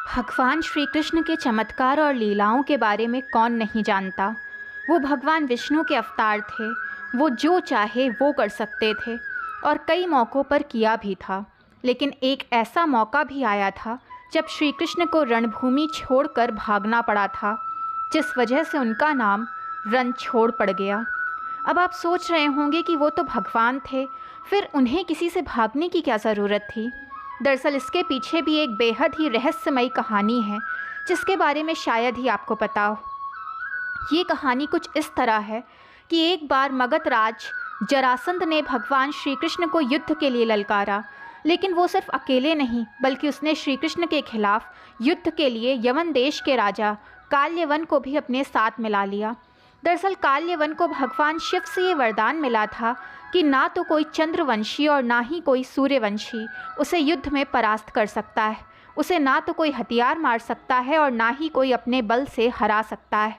भगवान श्री कृष्ण के चमत्कार और लीलाओं के बारे में कौन नहीं जानता। वो भगवान विष्णु के अवतार थे। वो जो चाहे वो कर सकते थे और कई मौक़ों पर किया भी था। लेकिन एक ऐसा मौका भी आया था जब श्री कृष्ण को रणभूमि छोड़कर भागना पड़ा था, जिस वजह से उनका नाम रण छोड़ पड़ गया। अब आप सोच रहे होंगे कि वो तो भगवान थे, फिर उन्हें किसी से भागने की क्या ज़रूरत थी। दरअसल इसके पीछे भी एक बेहद ही रहस्यमयी कहानी है, जिसके बारे में शायद ही आपको पता हो। ये कहानी कुछ इस तरह है कि एक बार मगध राज जरासंध ने भगवान श्री कृष्ण को युद्ध के लिए ललकारा, लेकिन वो सिर्फ अकेले नहीं बल्कि उसने श्री कृष्ण के खिलाफ युद्ध के लिए यवन देश के राजा काल्यवन को भी अपने साथ मिला लिया। दरअसल काल्यवन को भगवान शिव से ये वरदान मिला था कि ना तो कोई चंद्रवंशी और ना ही कोई सूर्यवंशी उसे युद्ध में परास्त कर सकता है। उसे ना तो कोई हथियार मार सकता है और ना ही कोई अपने बल से हरा सकता है।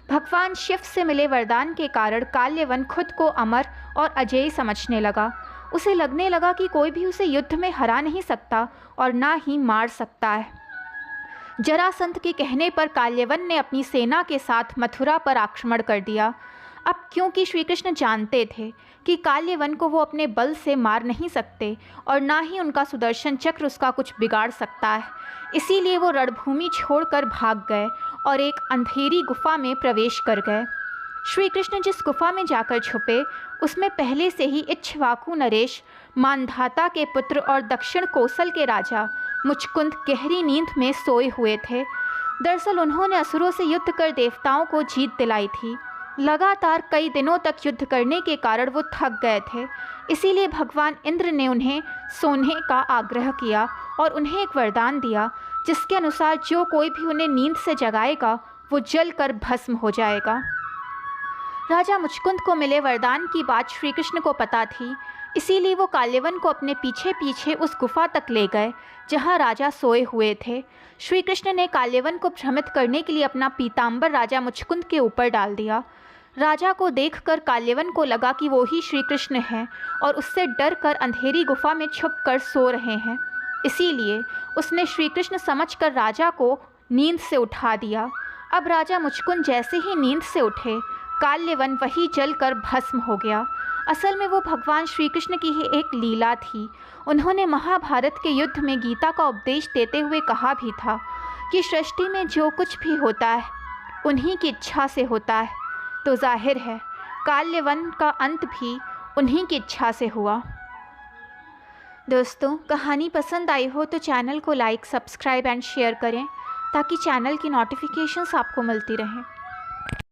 भगवान शिव से मिले वरदान के कारण काल्यवन खुद को अमर और अजेय समझने लगा। उसे लगने लगा कि कोई भी उसे युद्ध में हरा नहीं सकता और ना ही मार सकता है। जरासंध के कहने पर काल्यवन ने अपनी सेना के साथ मथुरा पर आक्रमण कर दिया। अब क्योंकि श्री कृष्ण जानते थे कि काल्यवन को वो अपने बल से मार नहीं सकते और ना ही उनका सुदर्शन चक्र उसका कुछ बिगाड़ सकता है, इसीलिए वो रणभूमि छोड़कर भाग गए और एक अंधेरी गुफा में प्रवेश कर गए। श्री कृष्ण जिस गुफा में जाकर छुपे, उसमें पहले से ही इक्ष्वाकु नरेश, मांधाता के पुत्र और दक्षिण कोसल के राजा मुचकुंद गहरी नींद में सोए हुए थे। दरअसल उन्होंने असुरों से युद्ध कर देवताओं को जीत दिलाई थी। लगातार कई दिनों तक युद्ध करने के कारण वो थक गए थे, इसीलिए भगवान इंद्र ने उन्हें सोने का आग्रह किया और उन्हें एक वरदान दिया, जिसके अनुसार जो कोई भी उन्हें नींद से जगाएगा वो जलकर भस्म हो जाएगा। राजा मुचकुंद को मिले वरदान की बात श्री कृष्ण को पता थी, इसीलिए वो काल्यवन को अपने पीछे पीछे उस गुफा तक ले गए जहाँ राजा सोए हुए थे। श्री कृष्ण ने काल्यवन को भ्रमित करने के लिए अपना पीताम्बर राजा मुचकुंद के ऊपर डाल दिया। राजा को देखकर काल्यवन को लगा कि वो ही श्री कृष्ण हैं और उससे डर कर अंधेरी गुफा में छुप कर सो रहे हैं, इसीलिए उसने श्री कृष्ण समझकर राजा को नींद से उठा दिया। अब राजा मुचकुंद जैसे ही नींद से उठे, काल्यवन वही जलकर भस्म हो गया। असल में वो भगवान श्री कृष्ण की ही एक लीला थी। उन्होंने महाभारत के युद्ध में गीता का उपदेश देते हुए कहा भी था कि सृष्टि में जो कुछ भी होता है उन्हीं की इच्छा से होता है, तो जाहिर है काल्यवन का अंत भी उन्हीं की इच्छा से हुआ। दोस्तों, कहानी पसंद आई हो तो चैनल को लाइक, सब्सक्राइब एंड शेयर करें ताकि चैनल की नोटिफिकेशंस आपको मिलती रहें।